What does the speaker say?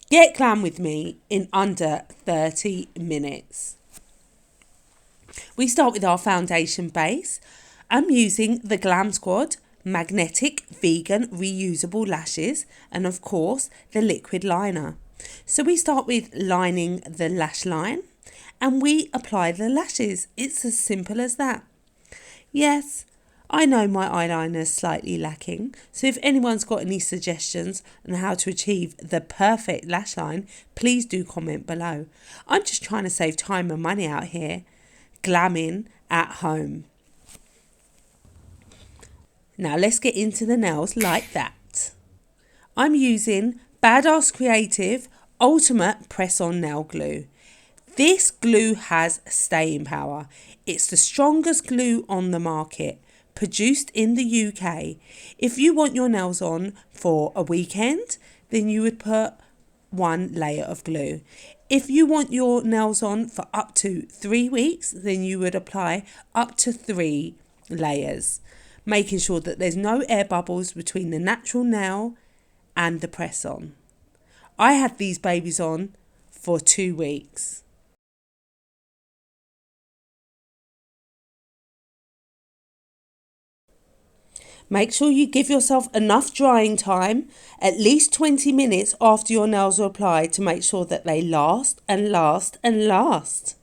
Get glam with me in under 30 minutes. We start with our foundation base. I'm using the Glam Squad magnetic vegan reusable lashes and of course the liquid liner. So we start with lining the lash line and we apply the lashes. It's as simple as that. Yes, I know my eyeliner is slightly lacking, so if anyone's got any suggestions on how to achieve the perfect lash line, please do comment below. I'm just trying to save time and money out here. Glamming at home. Now let's get into the nails like that. I'm using Badass Creative Ultimate Press-On Nail Glue. This glue has staying power. It's the strongest glue on the market, produced in the UK. If you want your nails on for a weekend, then you would put one layer of glue. If you want your nails on for up to 3 weeks, then you would apply up to 3 layers, making sure that there's no air bubbles between the natural nail and the press on. I had these babies on for 2 weeks. Make sure you give yourself enough drying time, at least 20 minutes after your nails are applied, to make sure that they last and last and last.